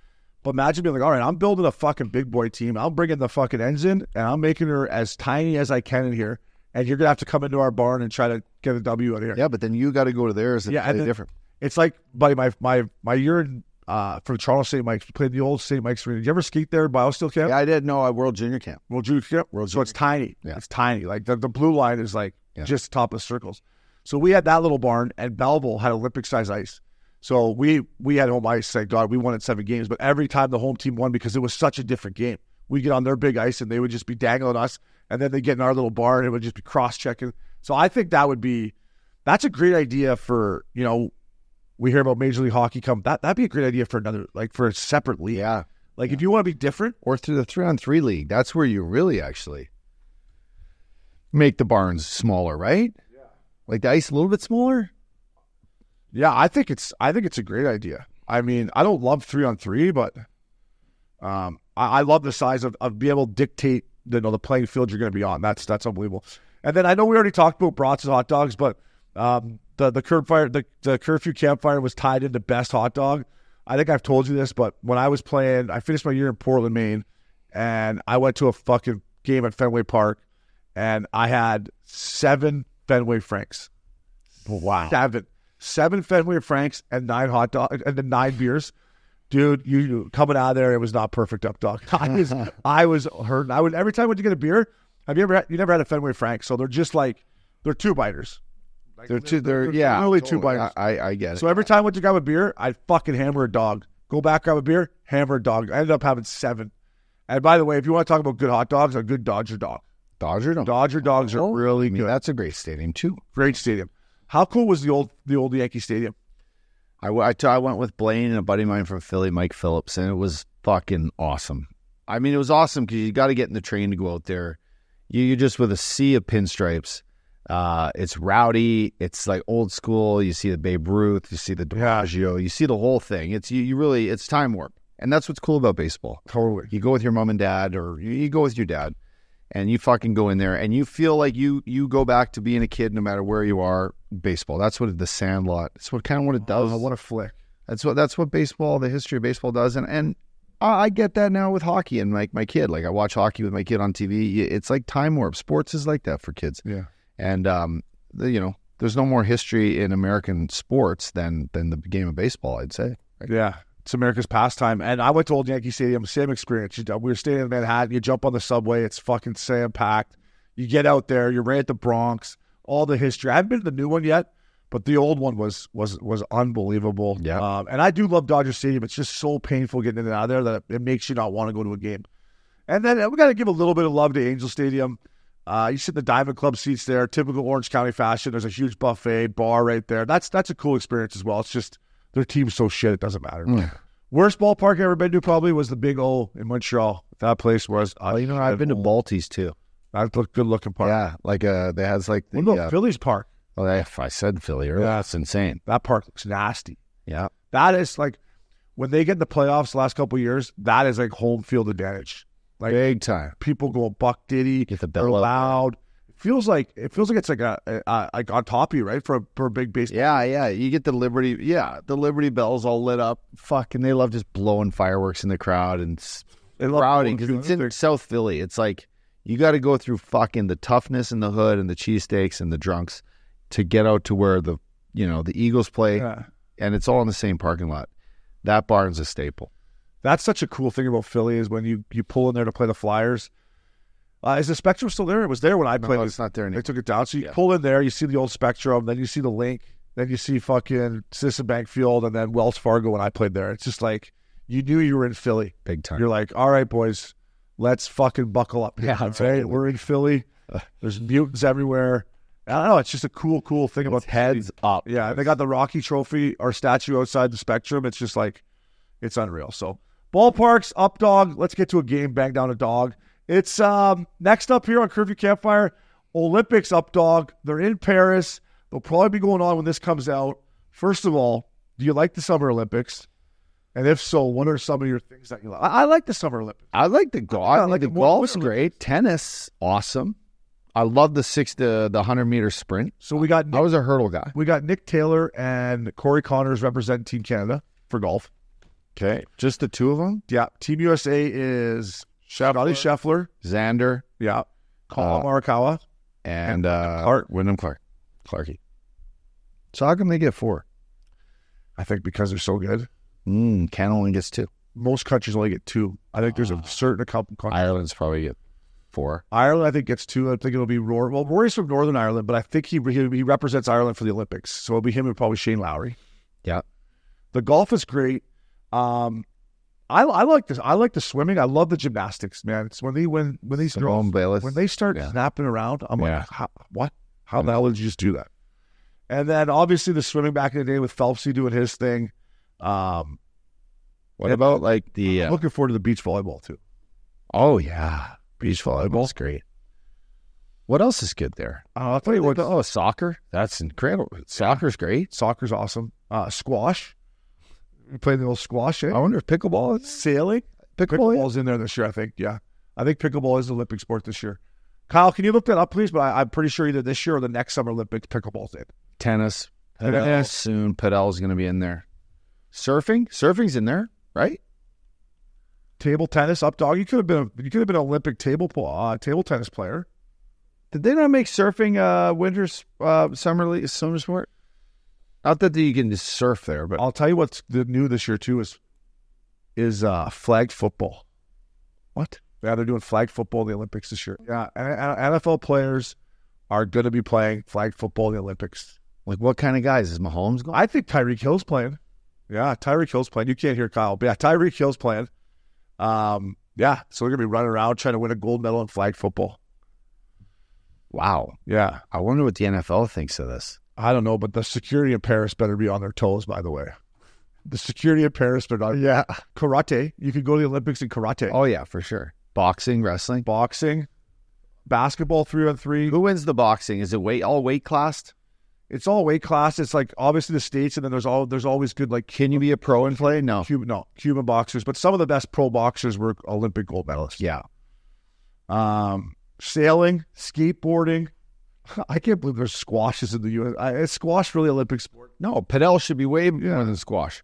But imagine being like, all right, I'm building a fucking big boy team. I'm bringing the fucking ends in, and I'm making her as tiny as I can in here. And you're going to have to come into our barn and try to get a W out of here. Yeah, but then you got to go to theirs and play different. It's like, buddy, my year for Toronto St. Mike's. We played the old St. Mike's Arena. Did you ever ski there, Biosteel Camp? Yeah, I did. No, World Junior Camp. World Junior Camp? So it's tiny. Yeah. It's tiny. Like the blue line is like just top of circles. So we had that little barn, and Belleville had Olympic-size ice. So we had home ice. Thank God. We won in 7 games. But every time the home team won, because it was such a different game, we'd get on their big ice, and they would just be dangling us, and then they'd get in our little barn, and it would just be cross-checking. So I think that's a great idea for, we hear about Major League Hockey come. That'd be a great idea for another, like for a separate league. Yeah. If you want to be different. Or through the 3-on-3 league. That's where you really actually make the barns smaller, right? Yeah. Like the ice a little bit smaller? Yeah, I think it's a great idea. I mean, I don't love 3-on-3, but I love the size of being able to dictate the playing field you're going to be on. That's unbelievable. And then I know we already talked about brats and hot dogs, but the Curfew Campfire was tied into best hot dog. I think I've told you this, but when I was playing, I finished my year in Portland, Maine, and I went to a fucking game at Fenway Park, and I had 7 Fenway Franks. Wow. 7 Fenway Franks and 9 hot dogs and then 9 beers. Dude, you coming out of there, it was not perfect up dog. I was hurting. Every time I went to get a beer, you never had a Fenway Frank, so they're just like, they're 2-biters. They're only totally. 2-biters. I get it. So every time I went to grab a beer, I'd fucking hammer a dog. Go back, grab a beer, hammer a dog. I ended up having 7. And by the way, if you want to talk about good hot dogs, a good Dodger dog. Dodger dogs are really good. That's a great stadium too. Great stadium. How cool was the old Yankee Stadium? I went with Blaine and a buddy of mine from Philly, Mike Phillips, and it was fucking awesome. I mean, it was awesome because you got to get in the train to go out there. You're just with a sea of pinstripes. It's rowdy. It's like old school. You see the Babe Ruth. You see the DiMaggio. You see the whole thing. It's time warp. And that's what's cool about baseball. Totally. You go with your mom and dad, or you go with your dad, and you fucking go in there, and you feel like you go back to being a kid no matter where you are. Baseball. That's what the Sandlot. It's what it does. What a flick. That's what baseball, the history of baseball does. And I get that now with hockey and like my kid. Like I watch hockey with my kid on TV. It's like time warp. Sports is like that for kids. Yeah. And there's no more history in American sports than the game of baseball, I'd say. Right? Yeah. It's America's pastime. And I went to Old Yankee Stadium, same experience. We were staying in Manhattan. You jump on the subway. It's fucking sand-packed. You get out there. You're right at the Bronx. All the history. I haven't been to the new one yet, but the old one was unbelievable. Yeah. And I do love Dodger Stadium. It's just so painful getting in and out of there that it makes you not want to go to a game. And then we got to give a little bit of love to Angel Stadium. You sit in the Diamond Club seats there, typical Orange County fashion. There's a huge buffet, bar right there. That's a cool experience as well. It's just their team's so shit, it doesn't matter. Worst ballpark I've ever been to probably was the Big O in Montreal. That place was... I've been to Balties too. That's a good-looking park. Yeah, like that has like the... What about Phillies Park? Well, if I said Philly earlier, that's insane. That park looks nasty. Yeah. That is like, when they get in the playoffs the last couple of years, that is like home field advantage. Like big time. People go Buck Diddy. Get the they're bell loud. It feels like it's like like on top of you, right? For a big baseball. Yeah. You get the Liberty. Yeah, the Liberty bells all lit up. Fucking, they love just blowing fireworks in the crowd and crowding because it's in South Philly. It's like you got to go through fucking the toughness in the hood and the cheesesteaks and the drunks to get out to where the Eagles play, and it's all in the same parking lot. That barn's a staple. That's such a cool thing about Philly is when you pull in there to play the Flyers. Is the Spectrum still there? It was there when I played. No, it's not there anymore. They took it down. So you pull in there, you see the old Spectrum, then you see the Link, then you see fucking Citizen Bank Field, and then Wells Fargo when I played there. It's just like you knew you were in Philly. Big time. You're like, all right, boys, let's fucking buckle up. Yeah, right. We're in Philly. There's mutants everywhere. I don't know. It's just a cool thing about heads up. Yeah, they got the Rocky Trophy or statue outside the Spectrum. It's just like, it's unreal. So ballparks, up dog. Let's get to a game. Bang down a dog. It's next up here on Curfew Campfire, Olympics up dog. They're in Paris. They'll probably be going on when this comes out. First of all, do you like the Summer Olympics? And if so, what are some of your things that you like? I like the Summer Olympics. I like the golf. I like the golf's great. Tennis, awesome. I love the 100-meter sprint. So we got I was a hurdle guy. We got Nick Taylor and Corey Connors representing Team Canada for golf. Okay, just the two of them. Yeah, Team USA is Scotty Scheffler, Xander, Colin Morikawa, and Wyndham Clarkie. So how come they get 4? I think because they're so good. Canada only gets 2. Most countries only get 2. I think there's a certain couple countries. Ireland's probably get 4. Ireland, I think, gets 2. I think it'll be Rory. Well, Rory's from Northern Ireland, but I think he represents Ireland for the Olympics. So it'll be him and probably Shane Lowry. Yeah. The golf is great. I like this. I like the swimming. I love the gymnastics, man. It's when these girls when they start snapping around, I'm like, what? How the hell did you just do that? And then obviously the swimming back in the day with Phelpsy doing his thing. What about like the? I'm looking forward to the beach volleyball too. Oh yeah, beach volleyball's great. What else is good there? I'll tell you what. Oh, soccer. That's incredible. Soccer's great. Soccer's awesome. Squash. We played the old squash. Eh? I wonder if pickleball is sailing. Pickleball's in there this year, I think. Yeah, I think pickleball is the Olympic sport this year. Kyle, can you look that up, please? But I'm pretty sure either this year or the next Summer Olympics, pickleball's in. Tennis. Soon. Padel's going to be in there. Surfing's in there, right? Table tennis, up dog. You could have been an Olympic table tennis player. Did they not make surfing summer sport? Not that you can just surf there, but I'll tell you what's new this year too is flag football. What? Yeah, they're doing flag football in the Olympics this year. Yeah, and NFL players are going to be playing flag football in the Olympics. Like what kind of guys? Is Mahomes going? I think Tyreek Hill's playing. Yeah, Tyreek Hill's playing. You can't hear Kyle, but yeah, Tyreek Hill's playing. Yeah, so we're going to be running around trying to win a gold medal in flag football. Wow. Yeah. I wonder what the NFL thinks of this. I don't know, but the security in Paris better be on their toes, by the way. The security in Paris better not. Yeah. Karate. You could go to the Olympics in karate. Oh, yeah, for sure. Boxing, wrestling. Basketball 3-on-3. Who wins the boxing? Is it all weight classed? It's all weight class. It's like obviously the States, and then there's always good like. Can you be a pro and play? No. Cuban boxers, but some of the best pro boxers were Olympic gold medalists. Yeah. Sailing, skateboarding. I can't believe there's squashes in the U.S. Is squash really Olympic sport? No, padel should be way more than squash.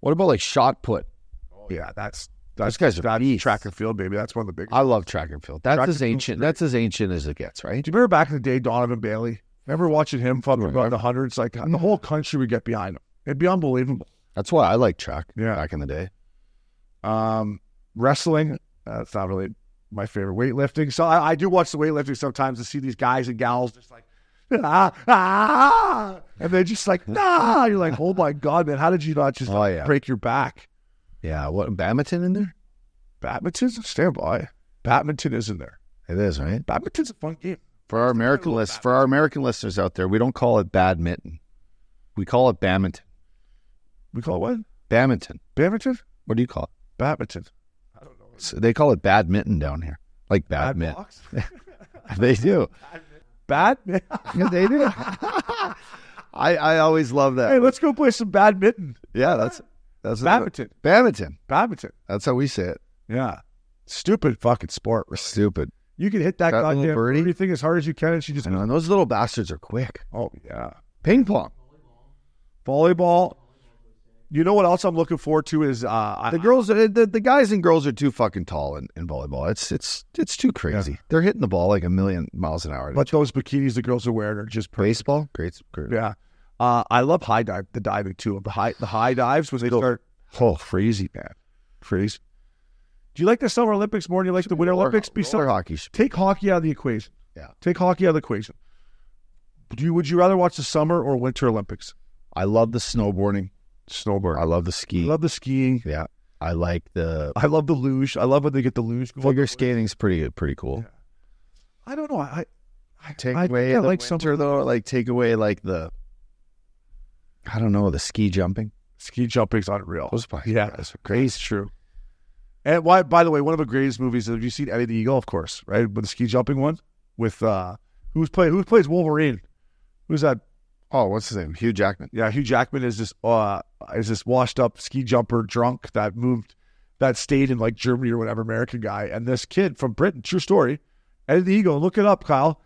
What about like shot put? Oh yeah, that's those guys are beasts. Track and field, baby. That's one of the biggest. I love track and field. That's as ancient. That's as ancient as it gets, right? Do you remember back in the day, Donovan Bailey? Remember watching him about the hundreds? Like the whole country would get behind him. It'd be unbelievable. That's why I like track. Yeah, back in the day. Wrestling. That's not really my favorite. Weightlifting. So I do watch the weightlifting sometimes to see these guys and gals just like and they're just like You're like, oh my god, man, how did you not just break your back? Yeah, what badminton in there? Badminton's stand by. Badminton is in there. It is, right? Badminton's a fun game. For our American listeners out there, we don't call it badminton. We call it badminton. We call it what? Badminton. Badminton? What do you call it? Badminton. I don't know. So they call it badminton down here. Like badminton. They do. Badminton? Yeah, they do. I always love that. Hey, let's go play some badminton. Yeah, that's badminton. Badminton. That's how we say it. Yeah. Stupid fucking sport. Really. Stupid. You can hit that goddamn birdie thing as hard as you can, and she just. And those little bastards are quick. Oh yeah. Ping pong, volleyball. You know what else I'm looking forward to is the girls. The guys and girls are too fucking tall in volleyball. It's too crazy. Yeah. They're hitting the ball like 1,000,000 miles an hour. But those bikinis the girls are wearing are just perfect. Baseball. Great. Yeah. I love the diving too. The high dives when they start. Oh, crazy, man. Crazy. Do you like the Summer Olympics more than you like the Winter Olympics? Roller hockey. Take hockey out of the equation. Yeah. Take hockey out of the equation. Would you rather watch the Summer or Winter Olympics? I love the snowboarding. I love the skiing. I love the skiing. Yeah. I love the luge. I love when they get the luge. Figure skating's pretty cool. Yeah. I don't know. I take away the I don't know, the ski jumping. Ski jumping's unreal. That's crazy. It's true. And by the way, one of the greatest movies, have you seen Eddie the Eagle? Of course, right? With the ski jumping one with who plays Wolverine? Who's that? Oh, what's his name? Hugh Jackman. Yeah, Hugh Jackman is this washed up ski jumper drunk that stayed in like Germany or whatever, American guy, and this kid from Britain, true story, Eddie the Eagle. Look it up, Kyle.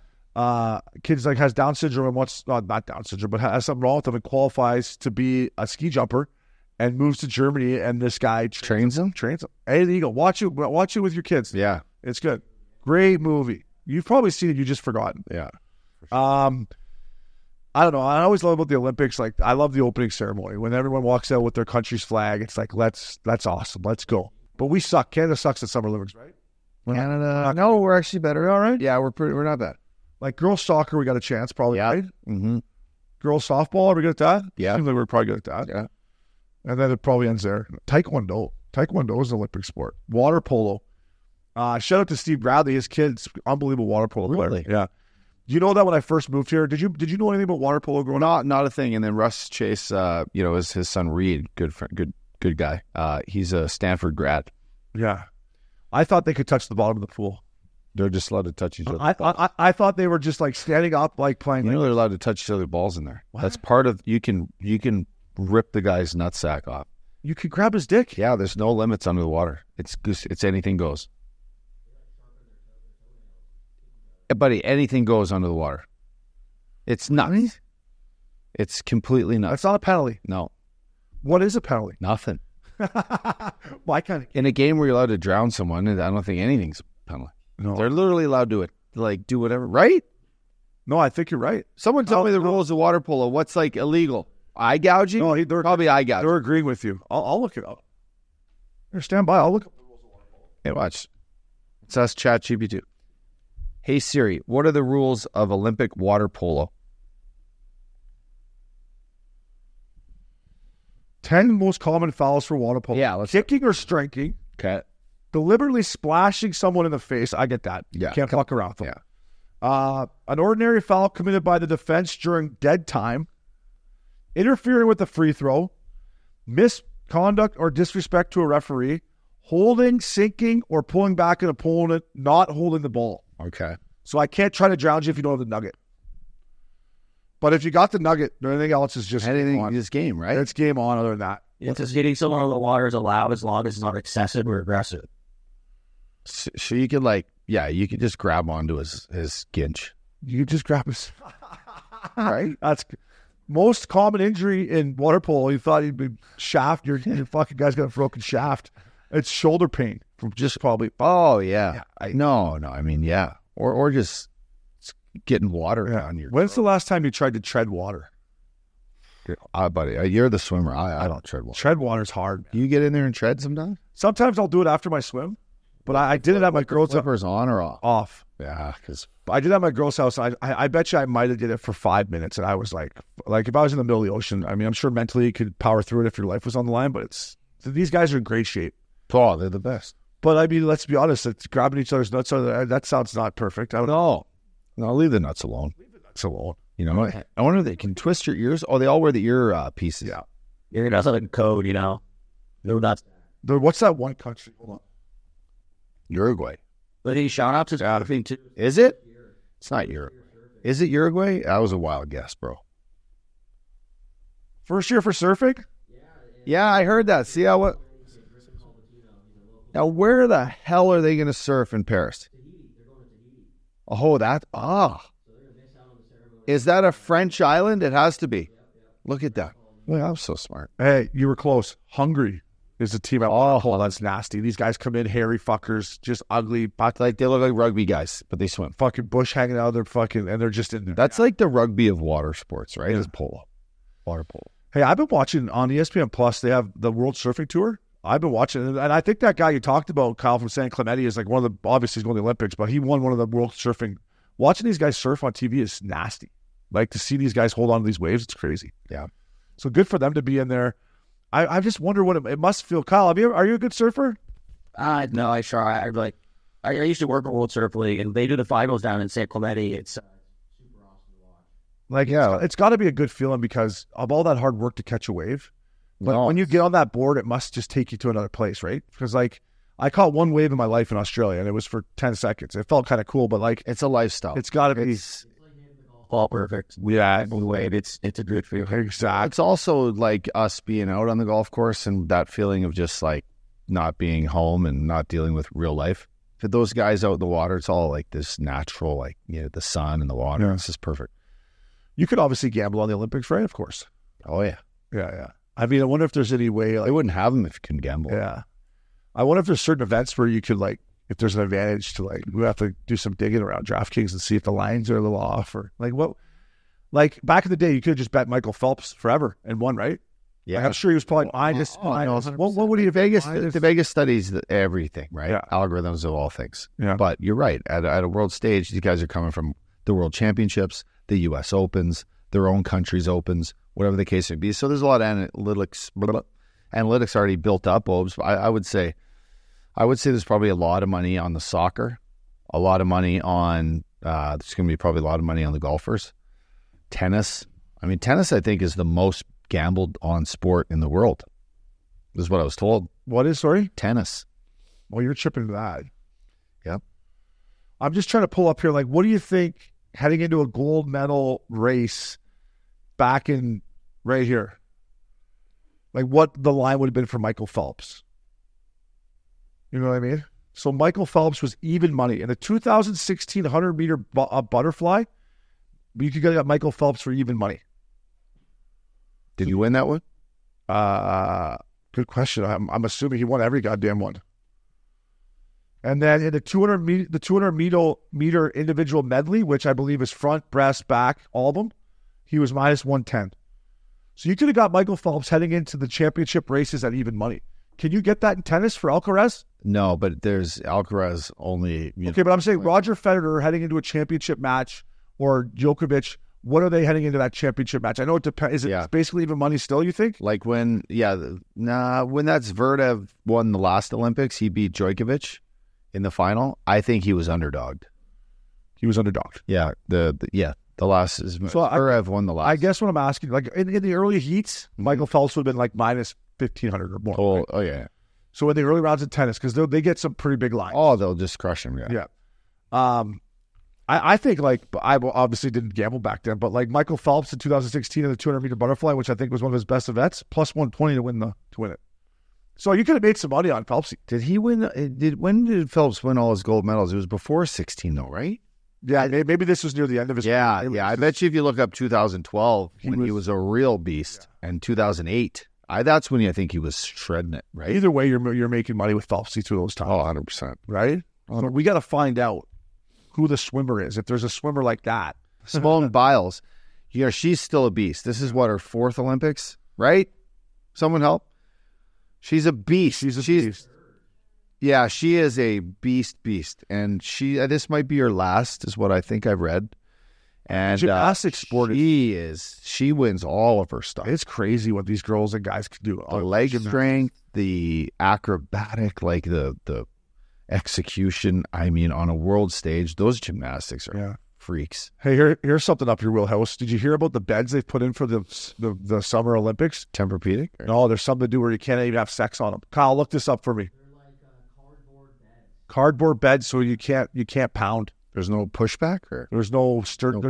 Kid's like has Down syndrome and not Down syndrome, but has something wrong with him and qualifies to be a ski jumper. And moves to Germany, and this guy trains him. Hey, there you go. Watch it with your kids. Yeah, it's good. Great movie. You've probably seen it. You just forgotten. Yeah. I I don't know. I always love about the Olympics. Like, I love the opening ceremony when everyone walks out with their country's flag. It's like, that's awesome. Let's go. But we suck. Canada sucks at Summer Olympics, right? Canada. No, we're actually better. All right. Yeah, we're not bad. Like girls soccer, we got a chance probably. Yeah. Right? Mm-hmm. Girls softball, are we good at that? Yeah. Seems like we're probably good at that. Yeah. And then it probably ends there. Taekwondo. Taekwondo is an Olympic sport. Water polo. Shout out to Steve Bradley. His kid's unbelievable water polo player. Really? Yeah. You know that when I first moved here, did you know anything about water polo growing up? Not a thing. And then Russ Chase, is his son Reed, good friend, good guy. He's a Stanford grad. Yeah. I thought they could touch the bottom of the pool. They're just allowed to touch each other. I thought they were just like standing up, like playing. You know they're allowed to touch each other's balls in there. What? That's part of you can rip the guy's nutsack off. You could grab his dick. Yeah, there's no limits under the water. It's anything goes. Buddy, anything goes under the water. It's nuts. It's completely nuts. That's not a penalty. No. What is a penalty? Nothing. Why can't In a game where you're allowed to drown someone, I don't think anything's a penalty. No. They're literally allowed to do whatever, right? No, I think you're right. Someone tell me the rules of water polo. What's like illegal? Eye gouging? No, they're probably eye gouging. They're agreeing with you. I'll look it up. Here, stand by. I'll look up the rules of water polo. Hey, watch. Let's ask ChatGPT. Hey Siri, what are the rules of Olympic water polo? 10 most common fouls for water polo. Yeah, kicking or striking. Okay. Deliberately splashing someone in the face. I get that. Yeah. Can't fuck around with them. Yeah. An ordinary foul committed by the defense during dead time. Interfering with the free throw. Misconduct or disrespect to a referee. Holding, sinking, or pulling back an opponent, not holding the ball. Okay. So I can't try to drown you if you don't have the nugget. But if you got the nugget, anything else is just anything on. Just game, right? It's game on other than that. Just hitting someone on the water is allowed as long as it's not excessive or aggressive. So you could you could just grab onto his ginch. You just grab his... Right? That's most common injury in water polo. You thought he'd be shaft. Your fucking guy's got a broken shaft. It's shoulder pain from just probably... Oh, yeah. No. I mean, yeah. Or just getting water on your... When's the last time you tried to tread water? Buddy, you're the swimmer. I don't tread water. Tread water's hard. Do you get in there and tread sometimes? Sometimes I'll do it after my swim, but I did it at my girl's house. Flippers on or off? Off. Yeah, because... I did it at my girl's house. I bet you I might have did it for 5 minutes, and I was like if I was in the middle of the ocean, I mean, I'm sure mentally you could power through it if your life was on the line, but these guys are in great shape. Oh, they're the best. But I mean, let's be honest, it's grabbing each other's nuts. That sounds not perfect. No, leave the nuts alone. You know, I wonder if they can twist your ears. Oh, they all wear the ear pieces. Yeah. You're that's like a code, you know. No nuts. What's that one country? Hold on. Uruguay. But he shout out to surfing too. Is it? It's not Uruguay. Is it Uruguay? That was a wild guess, bro. First year for surfing? Yeah, I heard that. See how what? Now, where the hell are they going to surf in Paris? Oh, is that a French island? It has to be. Look at that. Look, I'm so smart. Hey, you were close. Hungary is a team. Oh, that's nasty. These guys come in, hairy fuckers, just ugly. Like they look like rugby guys, but they swim. Fucking bush hanging out of their fucking, and they're just in there. That's like the rugby of water sports, right? Yeah. It's polo. Water polo. Hey, I've been watching on ESPN Plus. They have the World Surfing Tour. I've been watching, and I think that guy you talked about, Kyle from San Clemente, is like one of the, obviously he's going to the Olympics, but he won one of the World Surfing. Watching these guys surf on TV is nasty. Like to see these guys hold on to these waves, it's crazy. Yeah. So good for them to be in there. I just wonder what it must feel. Kyle, are you a good surfer? No, I try. I used to work at World Surf League, and they do the finals down in San Clemente. It's super awesome to watch. Like, yeah, it's got to be a good feeling because of all that hard work to catch a wave. But when you get on that board, it must just take you to another place, right? Because like I caught one wave in my life in Australia, and it was for 10 seconds. It felt kind of cool, but like it's a lifestyle. It's got to be. All perfect. Yeah, wave. It's a good feeling. Exactly. It's also like us being out on the golf course and that feeling of just like not being home and not dealing with real life. For those guys out in the water, it's all like this natural, like the sun and the water. Yeah. It's just perfect. You could obviously gamble on the Olympics, right? Of course. Oh yeah, yeah. I mean, I wonder if there's any way they wouldn't have them if you couldn't gamble. Yeah. I wonder if there's certain events where you could like. If there's an advantage to like, we have to do some digging around DraftKings and see if the lines are a little off or like what. Like, back in the day, you could have just bet Michael Phelps forever and won, right? Yeah. Like, I'm sure he was probably minus. No, what would he have The Vegas studies everything, right? Yeah. Algorithms of all things. Yeah. But you're right. At a world stage, these guys are coming from the World Championships, the U.S. Opens, their own country's Opens, whatever the case may be. So there's a lot of analytics already built up. Obes. I would say there's probably a lot of money on the soccer, a lot of money on. There's going to be probably a lot of money on the golfers. Tennis. I mean, tennis, I think, is the most gambled on sport in the world. This is what I was told. What is, sorry? Tennis. Well, you're tripping to that. Yep. I'm just trying to pull up here. Like, what do you think heading into a gold medal race back in right here? Like, what the line would have been for Michael Phelps? You know what I mean? So Michael Phelps was even money. In the 2016 100-meter butterfly, you could get Michael Phelps for even money. Did you win that one? Good question. I'm assuming he won every goddamn one. And then in the 200 meter individual medley, which I believe is front, breast, back, all of them, he was minus 110. So you could have got Michael Phelps heading into the championship races at even money. Can you get that in tennis for Alcaraz? No, but there's Alcaraz only. Okay, but I'm saying Roger Federer heading into a championship match, or Djokovic. What are they heading into that championship match? I know it depends. Is it basically even money still, you think? Like when that Zverev won the last Olympics, he beat Djokovic in the final. I think he was underdogged. He was underdogged. Yeah, the last is Zverev won the last. I guess what I'm asking, like in the early heats, Michael Phelps would have been like minus 1,500 or more. Oh, right? oh yeah. So in the early rounds of tennis, because they get some pretty big lines. Oh, they'll just crush him. Yeah. I think, like, I obviously didn't gamble back then, but like Michael Phelps in 2016 in the 200-meter butterfly, which I think was one of his best events, plus 120 to win it. So you could have made some money on Phelps. Did he win? When did Phelps win all his gold medals? It was before 16, though, right? Yeah, maybe this was near the end of his career. Yeah. I bet you if you look up 2012, he was a real beast, and 2008, that's when I think he was shredding it, right? Either way, you're making money with Phelps through those times. Oh, 100%. Right? So we got to find out who the swimmer is. If there's a swimmer like that. Simone Biles, she's still a beast. This is what, her fourth Olympics, right? Someone help. She's a beast. She's a beast. Yeah, she is a beast. And this might be her last, is what I think I've read. And gymnastics sport, she wins all of her stuff. It's crazy what these girls and guys can do. The leg strength, the acrobatic, like the execution. I mean, on a world stage, those gymnastics are freaks. Hey, here's something up your wheelhouse. Did you hear about the beds they've put in for the Summer Olympics? Tempur-Pedic? No, there's something to do where you can't even have sex on them. Kyle, look this up for me. They're like cardboard beds. Cardboard beds, so you can't pound. There's no pushback, or there's no sturdiness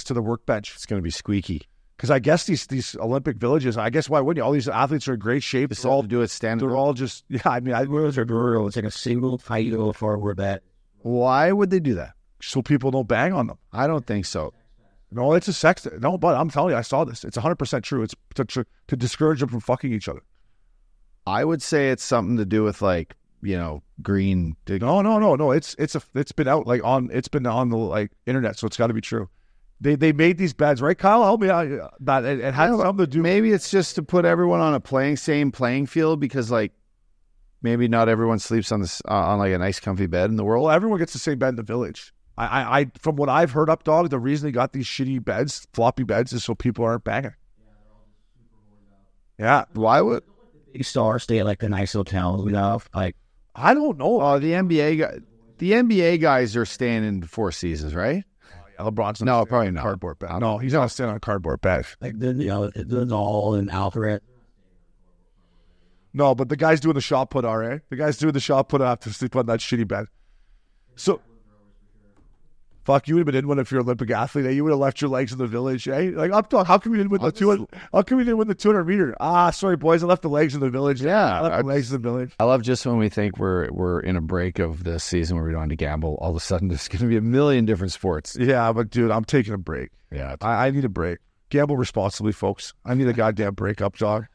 to the workbench. It's going to be squeaky. Because I guess these Olympic villages, I guess why wouldn't you? All these athletes are in great shape. They're all do it standing. They're all just It's like a single title forward bed. Why would they do that? So people don't bang on them. I don't think so. No, it's a sex. No, but I'm telling you, I saw this. It's 100% true. It's to discourage them from fucking each other. I would say it's something to do with like, green. No. It's been out it's been on the like internet, so it's got to be true. They made these beds, right, Kyle? Help me out. That it has something to do. Maybe it's just to put everyone on a same playing field, because like maybe not everyone sleeps on like a nice comfy bed in the world. Well, everyone gets the same bed in the village. I from what I've heard, up dog, the reason they got these shitty beds, floppy beds, is so people aren't banging. Yeah, they're all just super worn out. Yeah, why would big stars stay at like the nice hotels? Like I don't know. The NBA guys are staying in Four Seasons, right? LeBron's no, probably not. Cardboard bed. No, he's not staying on a cardboard bed. Like the all in Alcaraz. No, but the guys doing the shot put are, eh? The guys doing the shot put have to sleep on that shitty bed. So, fuck, you would have been in one if you're an Olympic athlete. Eh? You would have left your legs in the village, eh? Like, up top, how come you didn't win the 200? How come you didn't win the 200 meter? Sorry, boys, I left the legs in the village. Yeah, I left the legs in the village. I love just when we think we're in a break of the season where we don't have to gamble. All of a sudden, there's going to be a million different sports. Yeah, but dude, I'm taking a break. Yeah, I need a break. Gamble responsibly, folks. I need a goddamn break, up dog.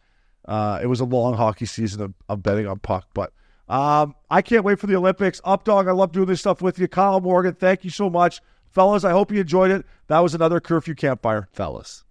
It was a long hockey season of betting on puck, but I can't wait for the Olympics. Up dog, I love doing this stuff with you. Kyle Morgan, thank you so much. Fellas, I hope you enjoyed it. That was another Curfew Campfire. Fellas.